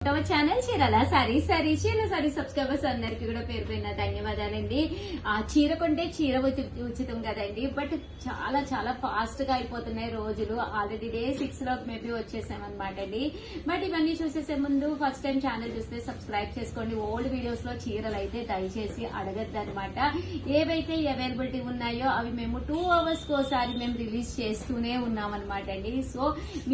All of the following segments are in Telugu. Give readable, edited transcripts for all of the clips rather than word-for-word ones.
ఛానల్ చీరల సారీ సబ్స్క్రైబర్స్ అందరికి కూడా పేరు పైన ధన్యవాదాలండి. ఆ చీర కొంటే చీర ఉచితం కదండి. బట్ చాలా చాలా ఫాస్ట్ గా అయిపోతున్నాయి రోజులు. ఆల్రెడీ డే 6 లో మేబీ వచ్చేసామన్నమాట అండి. బట్ ఇవన్నీ చూసేసే ముందు ఫస్ట్ టైం ఛానల్ చూస్తే సబ్స్క్రైబ్ చేసుకోండి. ఓల్డ్ వీడియోస్ లో చీరలు అయితే దయచేసి అడగద్దు అనమాట. ఏవైతే అవైలబిలిటీ ఉన్నాయో అవి మేము 2 hours కోసారి మేము రిలీజ్ చేస్తూనే ఉన్నాం అనమాట అండి. సో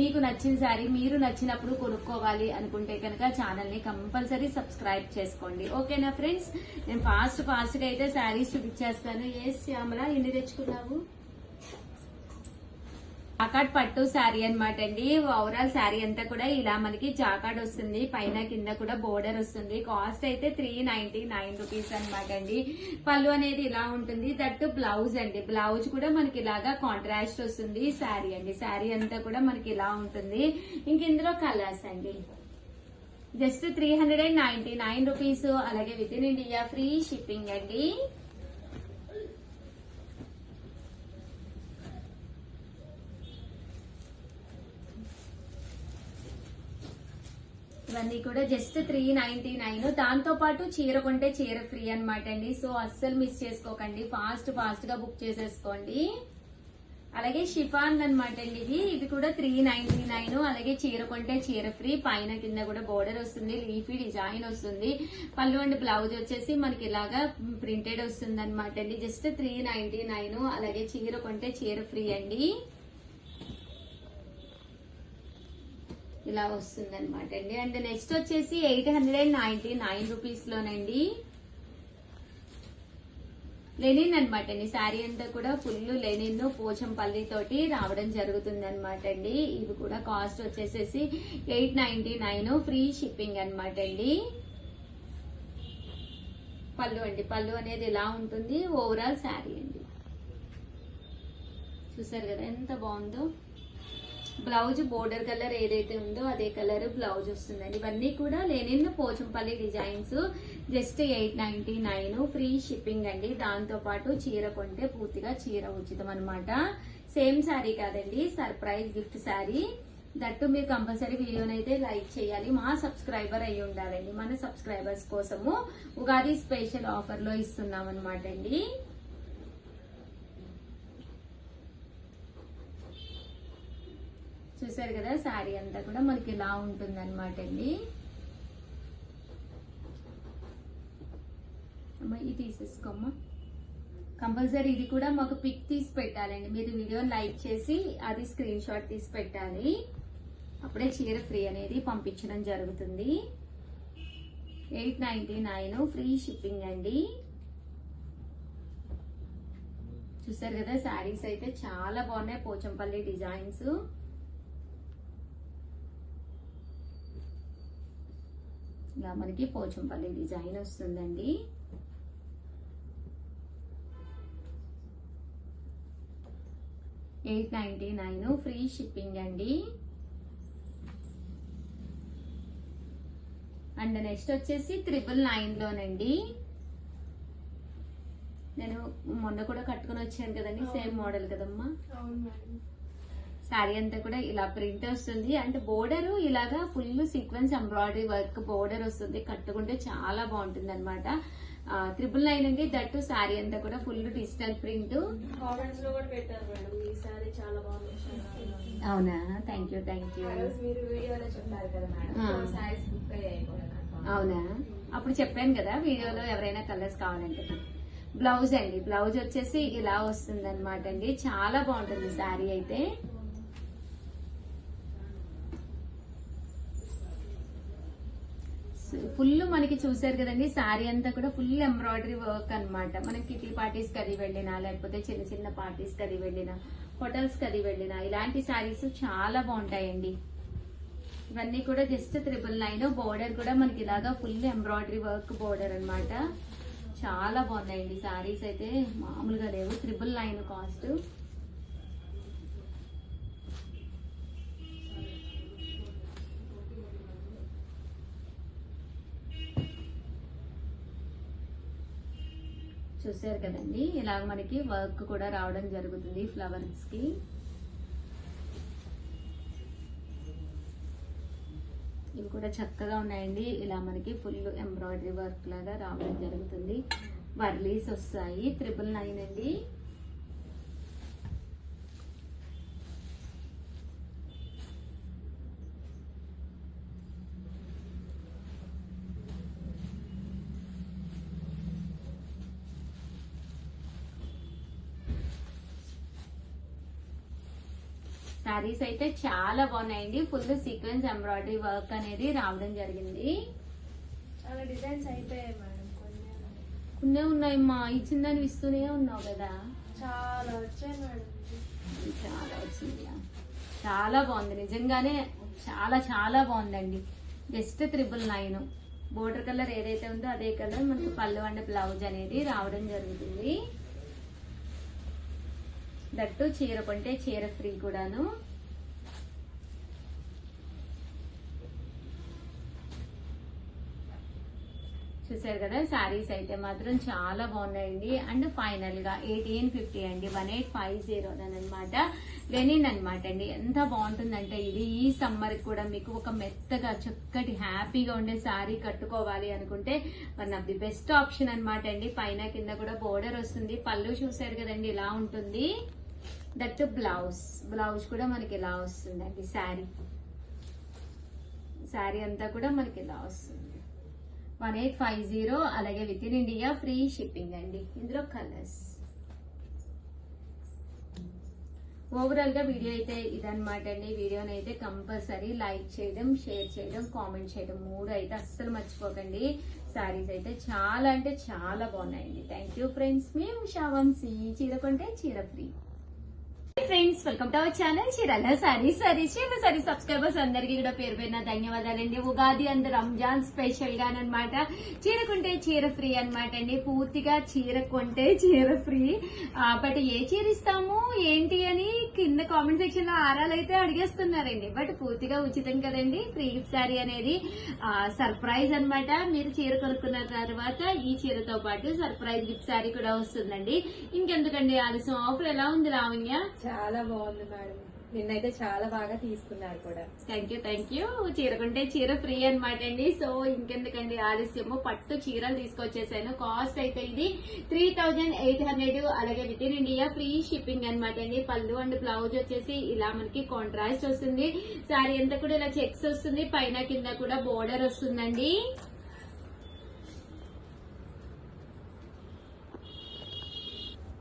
మీకు నచ్చిన సారీ మీరు నచ్చినప్పుడు కొనుక్కోవాలి అనుకుంటే కనుక ఛానల్ ని కంపల్సరీ సబ్స్క్రైబ్ చేసుకోండి. ఓకేనా ఫ్రెండ్స్? నేను ఫాస్ట్ గా అయితే శారీస్ చూపించేస్తాను. ఏ శ్యామల ఎన్ని తెచ్చుకున్నావు? జాకాట్ పట్టు శారీ అనమాట అండి. ఓవరాల్ శారీ అంతా కూడా ఇలా మనకి జాకాట్ వస్తుంది. పైన కింద కూడా బోర్డర్ వస్తుంది. కాస్ట్ అయితే 399 రూపీస్ అనమాట అండి. పళ్ళు అనేది ఇలా ఉంటుంది. దట్టు బ్లౌజ్ అండి. బ్లౌజ్ కూడా మనకి ఇలాగా కాంట్రాస్ట్ వస్తుంది. శారీ అండి. శారీ అంతా కూడా మనకి ఇలా ఉంటుంది. ఇంక ఇందులో కలర్స్ అండి. Just 399 rupees. అలాగే with in India free shipping అండి. ఇవన్నీ కూడా జస్ట్ 399. దాంతో పాటు చీర కొంటే చీర ఫ్రీ అనమాట అండి. సో అస్సలు మిస్ చేసుకోకండి. ఫాస్ట్ గా బుక్ చేసేసుకోండి. అలాగే షిఫాన్ అనమాట అండి. ఇది కూడా 399. అలాగే చీర కొంటే చీర ఫ్రీ. పైన కింద కూడా బోర్డర్ వస్తుంది. లీఫీ డిజైన్ వస్తుంది. పళ్ళు అండ్ బ్లౌజ్ వచ్చేసి మనకి ఇలాగా ప్రింటెడ్ వస్తుంది అనమాట అండి. జస్ట్ 399. అలాగే చీర కొంటే చీర ఫ్రీ అండి. ఇలా వస్తుంది అనమాట అండి. అండ్ నెక్స్ట్ వచ్చేసి 899 రూపీస్ లోనండి. లెనిన్ అనమాట అండి. శారీ అంతా కూడా ఫుల్ లెనిన్ పోచంపల్లి తోటి రావడం జరుగుతుంది అనమాట అండి. ఇది కూడా కాస్ట్ వచ్చేసేసి 899 ఫ్రీ షిప్పింగ్ అనమాట అండి. పళ్ళు అండి. పళ్ళు అనేది ఇలా ఉంటుంది. ఓవరాల్ శారీ అండి. చూసారు కదా ఎంత బాగుందో. బ్లౌజ్ బోర్డర్ కలర్ ఏదైతే ఉందో అదే కలర్ బ్లౌజ్ వస్తుందండి. ఇవన్నీ కూడా linen Pochampally designs. Just 899 free shipping అండి. దాంతో పాటు చీర కొంటే పూర్తిగా చీర ఉచితం అనమాట. సేమ్ శారీ కాదండి, సర్ప్రైజ్ గిఫ్ట్ శారీ. దట్టు మీరు కంపల్సరీ వీడియోనైతే లైక్ చేయాలి. మా సబ్స్క్రైబర్ అయి ఉండాలండి. మన సబ్స్క్రైబర్స్ కోసము ఉగాది స్పెషల్ ఆఫర్ లో ఇస్తున్నాం అనమాట అండి. చూసారు కదా శారీ అంతా కూడా మనకి ఇలా ఉంటుంది అనమాట అండి. అమ్మా ఇది తీసేసుకోమ్మా. కంపల్సరీ ఇది కూడా మాకు పిక్ తీసి పెట్టాలండి. మీరు వీడియో లైక్ చేసి అది స్క్రీన్ షాట్ తీసి పెట్టాలి. అప్పుడే చీర ఫ్రీ అనేది పంపించడం జరుగుతుంది. 899 ఫ్రీ షిప్పింగ్ అండి. చూసారు కదా శారీస్ అయితే చాలా బాగున్నాయి. పోచంపల్లి డిజైన్స్. ఇలా మనకి పోచంపల్లి డిజైన్ వస్తుందండి. $899 ఫ్రీ షిప్పింగ్ అండి. అండ్ నెక్స్ట్ వచ్చేసి 999 లోనండి. నేను మొన్న కూడా కట్టుకుని వచ్చాను కదండి. సేమ్ మోడల్ కదమ్మా. శారీ అంతా కూడా ఇలా ప్రింట్ వస్తుంది. అంటే బోర్డర్ ఇలాగా full sequence embroidery work border వస్తుంది. కట్టుకుంటే చాలా బాగుంటుంది అనమాట. 999 అండి. దట్టు శారీ అంతా కూడా ఫుల్ డిజిటల్ ప్రింట్. అవునా? Thank you. అవునా? అప్పుడు చెప్పాను కదా వీడియోలో ఎవరైనా కలర్స్ కావాలంటే. బ్లౌజ్ అండి. బ్లౌజ్ వచ్చేసి ఇలా వస్తుంది అనమాట అండి. చాలా బాగుంటుంది శారీ అయితే. ఫుల్ మనకి చూసారు కదండి. శారీ అంతా కూడా ఫుల్ ఎంబ్రాయిడరీ వర్క్ అనమాట. మనకి కిటీ పార్టీస్ కది వెళ్ళినా, లేకపోతే చిన్న చిన్న పార్టీస్ కది వెళ్ళినా, హోటల్స్ కది వెళ్ళినా ఇలాంటి శారీస్ చాలా బాగుంటాయండి. ఇవన్నీ కూడా జస్ట్ 999. బోర్డర్ కూడా మనకి ఇలాగా ఫుల్ ఎంబ్రాయిడరీ వర్క్ బోర్డర్ అనమాట. చాలా బాగున్నాయండి శారీస్ అయితే మామూలుగా లేవు. 999 కాస్ట్. చూసారు కదండి. ఇలా మనకి వర్క్ కూడా రావడం జరుగుతుంది ఫ్లవర్స్ కి. ఇవి కూడా చక్కగా ఉన్నాయండి. ఇలా మనకి ఫుల్ ఎంబ్రాయిడరీ వర్క్ లాగా రావడం జరుగుతుంది. వర్లీస్ వస్తాయి. 999 అండి. శారీస్ అయితే చాలా బాగున్నాయండి. ఫుల్ సీక్వెన్స్ ఎంబ్రాయిడరీ వర్క్ అనేది రావడం జరిగింది. చాలా డిజైన్స్ అయిపోయాయి మేడం. కొన్ని ఉన్నాయమ్మా, ఇచ్చిన దాన్ని ఇస్తూనే ఉన్నావు కదా. చాలా వచ్చాయి మేడం. చాలా వచ్చింది. చాలా బాగుంది నిజంగానే, చాలా చాలా బాగుందండి. జస్ట్ 999. బోర్డర్ కలర్ ఏదైతే ఉందో అదే కలర్ మనకి పళ్ళు అండ్ బ్లౌజ్ అనేది రావడం జరుగుతుంది. దట్టు చీర కొంటే చీర ఫ్రీ కూడాను. చూసారు కదా, శారీస్ అయితే మాత్రం చాలా బాగున్నాయండి. అండ్ ఫైనల్ గా 1850 అండి, 1850 అనమాట. లెనిన్ అనమాట అండి. ఎంత బాగుంటుందంటే ఇది ఈ సమ్మర్ కూడా మీకు ఒక మెత్తగా చక్కటి హ్యాపీగా ఉండే శారీ కట్టుకోవాలి అనుకుంటే one of the best option అనమాట అండి. పైన కింద కూడా బోర్డర్ వస్తుంది. పళ్ళు చూసారు కదండి ఇలా ఉంటుంది. దట్ బ్లౌజ్ కూడా మనకి ఇలా వస్తుందండి. శారీ అంతా కూడా మనకి ఇలా వస్తుంది. 1850. అలాగే with in India free shipping అండి. ఇందులో కలర్స్. ఓవరాల్ గా వీడియో అయితే ఇదనమాట అండి. వీడియోని అయితే కంపల్సరీ లైక్ చేయడం, షేర్ చేయడం, కామెంట్ చేయడం 3 అయితే అస్సలు మర్చిపోకండి. శారీస్ అయితే చాలా అంటే చాలా బాగున్నాయండి. Thank you friends. మేము ఉషావంశీ. చీర కొంటే చీర free. Friends, welcome to our channel Chirala sarees. Chirala subscribers అందరికీ కూడా పేరు పేరున ధన్యవాదాలండి. ఉగాది అండ్ రంజాన్ స్పెషల్ గానమాట. చీర కొంటే చీర ఫ్రీ అనమాట అండి. పూర్తిగా చీర కొంటే చీర ఫ్రీ. బట్ ఏ చీర ఇస్తాము ఏంటి అని కింద కామెంట్ సెక్షన్ లో ఆరాలు అయితే అడిగేస్తున్నారండి. బట్ పూర్తిగా ఉచితం కదండి. ఫ్రీ గిఫ్ట్ శారీ అనేది సర్ప్రైజ్ అనమాట. మీరు చీర కొనుక్కున్న తర్వాత ఈ చీరతో పాటు సర్ప్రైజ్ గిఫ్ట్ శారీ కూడా వస్తుందండి. ఇంకెందుకండి ఆలస్యం. ఆఫర్ ఎలా ఉంది లావణ్య? చాలా బాగుంది మేడం. నిన్నైతే చాలా బాగా తీసుకున్నారు కూడా. Thank you. చీర కొంటే చీర ఫ్రీ అనమాట అండి. సో ఇంకెందుకండి ఆలస్యము, పట్టు చీరలు తీసుకొచ్చేసాను. కాస్ట్ అయితే ఇది 3800. అలాగే with in India free shipping అనమాట అండి. పళ్ళు అండ్ బ్లౌజ్ వచ్చేసి ఇలా మనకి కాంట్రాస్ట్ వస్తుంది. శారీ అంతా కూడా ఇలా చెక్స్ వస్తుంది. పైన కింద కూడా బోర్డర్ వస్తుందండి.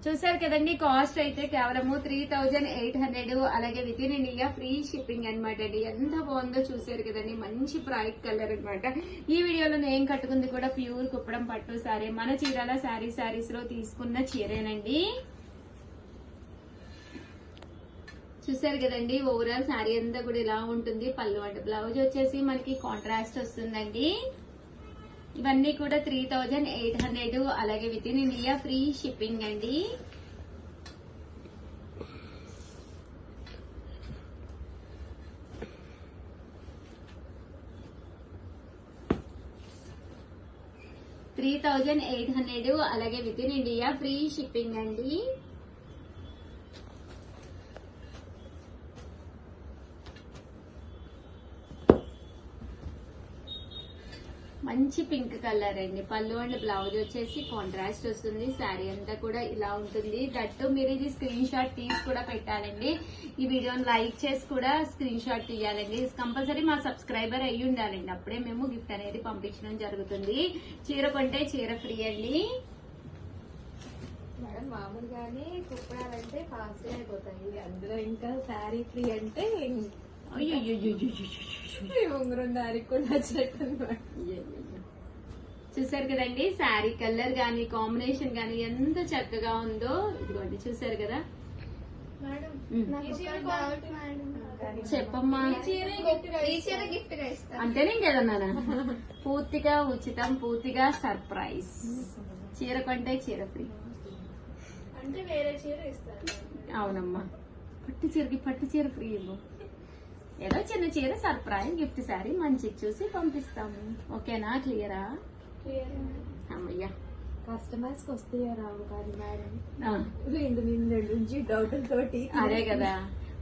చూసారు కదండి, కాస్ట్ అయితే కేవలము 3800. అలాగే with in India free shipping అనమాట అండి. ఎంత బాగుందో చూసారు కదండి. మంచి బ్రైట్ కలర్ అనమాట. ఈ వీడియోలో నేను కట్టుకుంది కూడా ప్యూర్ కుప్పడం పట్టు సారీ. మన చీరాల శారీస్ లో తీసుకున్న చీరేనండి. చూసారు కదండి, ఓవరాల్ శారీ అంతా కూడా ఇలా ఉంటుంది. పళ్ళు అంటే బ్లౌజ్ వచ్చేసి మనకి కాంట్రాస్ట్ వస్తుందండి. ఇవన్నీ కూడా 3800. అలాగే with in India free shipping అండి. $3800. అలాగే with in India free shipping అండి. మంచి పింక్ కలర్ అండి. పళ్ళు అండ్ బ్లౌజ్ వచ్చేసి కాంట్రాస్ట్ వస్తుంది. శారీ అంతా కూడా ఇలా ఉంటుంది. దట్టు మీరు ఇది స్క్రీన్ షాట్ తీసి కూడా పెట్టాలండి. ఈ వీడియోని లైక్ చేసి కూడా స్క్రీన్ షాట్ తీయాలండి. కంపల్సరీ మా సబ్స్క్రైబర్ అయ్యి ఉండాలండి. అప్పుడే మేము గిఫ్ట్ అనేది పంపించడం జరుగుతుంది. చీర కొంటే చీర ఫ్రీ అండి. మేడం మామూలుగానే కుప్పడాలంటే ఫాస్ట్ గా అయిపోతాయి. అందులో ఇంకా శారీ ఫ్రీ అంటే ఉంగరం దానికి కూడా నచ్చినట్టు. చూసారు కదండి, శారీ కలర్ గానీ కాంబినేషన్ గానీ ఎంత చక్కగా ఉందో. ఇదిగోండి చూసారు కదా. చెప్పమ్మా. అంతేనే కదన్నా. పూర్తిగా ఉచితం, పూర్తిగా సర్ప్రైజ్. చీర కొంటే చీర ఫ్రీ అంటే వేరే చీర ఇస్తారు. అవునమ్మా, పట్టు చీర ఫ్రీ ఇవ్వు. ఏదో చిన్న చీర సర్ప్రైజ్ గిఫ్ట్ శారీ మంచి చూసి పంపిస్తాము. ఓకేనా? క్లియరా? అమ్మయ్యా, కస్టమర్స్ కి వస్తాయో రావు కానీ మేడం. రెండు నుంచి డౌట్ తోటి. అదే కదా.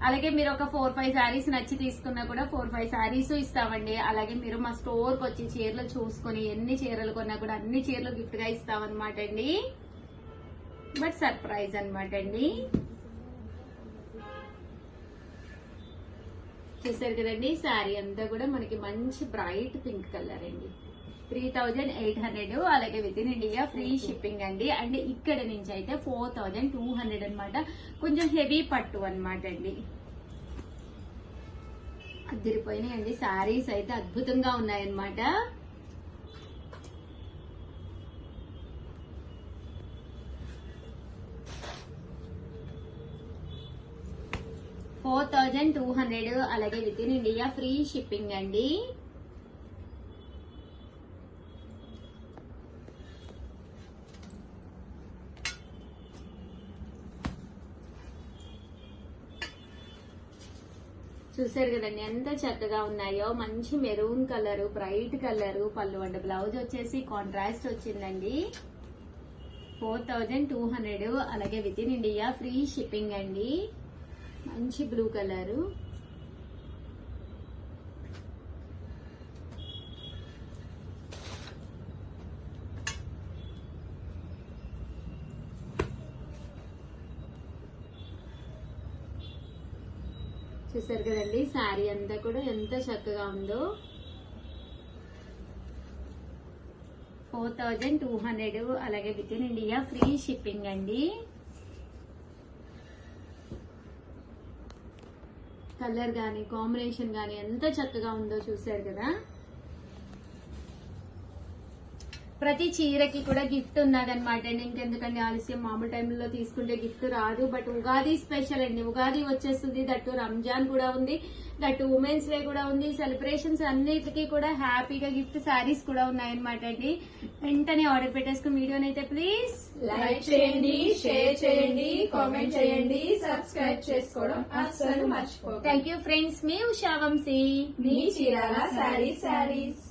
అలాగే మీరు ఒక 4-5 శారీస్ నచ్చి తీసుకున్నా కూడా 4-5 శారీస్ ఇస్తామండి. అలాగే మీరు మా స్టోర్ కి వచ్చి చీరలు చూసుకుని ఎన్ని చీరలు కొన్నా కూడా అన్ని చీరలు గిఫ్ట్ గా ఇస్తామన్నమాట అండి. బట్ సర్ప్రైజ్ అన్నమాట అండి. చూసారు కదండి, శారీ అంతా కూడా మనకి మంచి బ్రైట్ పింక్ కలర్ అండి. 3800, అలాగే with in India free shipping అండి. అండ్ ఇక్కడ నుంచి అయితే 4200 అన్నమాట. కొంచెం హెవీ పట్టు అన్నమాట అండి. అదిరిపోయినాయండి, శారీస్ అయితే అద్భుతంగా ఉన్నాయన్నమాట. $4,200, అలాగే with in India free shipping అండి. చూసారు కదండి ఎంత చక్కగా ఉన్నాయో. మంచి మెరూన్ కలర్, బ్రైట్ కలర్ పళ్ళు అండ్ బ్లౌజ్ వచ్చేసి కాంట్రాస్ట్ వచ్చిందండి. 4200, అలాగే with in India free shipping అండి. మంచి బ్లూ కలరు. చూసారు కదండి శారీ అంతా కూడా ఎంత చక్కగా ఉందో. 4200, అలాగే with in India free shipping అండి. కలర్ గానీ కాంబినేషన్ గానీ ఎంత చక్కగా ఉందో చూసారు కదా. ప్రతి చీరకి కూడా గిఫ్ట్ ఉన్నదన్నమాట అండి. ఇంకెందుకండి ఆలస్యం, మామూలు టైంలో తీసుకుంటే గిఫ్ట్ రాదు. బట్ ఉగాది స్పెషల్ అండి. ఉగాది వచ్చేస్తుంది, దట్టు రంజాన్ కూడా ఉంది, దట్టు ఉమెన్స్ డే కూడా ఉంది. సెలబ్రేషన్స్ అన్నిటికీ కూడా హ్యాపీగా గిఫ్ట్ శారీస్ కూడా ఉన్నాయన్నమాట అండి. వెంటనే ఆర్డర్ పెట్టేసుకుని వీడియోని అయితే ప్లీజ్ లైక్ చేయండి, షేర్ చేయండి, కామెంట్ చేయండి, సబ్స్క్రైబ్ చేసుకోవడం అస్సలు మర్చిపోకండి. Thank you friends. మీ ఉషా వంశీ, మీ చీరాల శారీస్.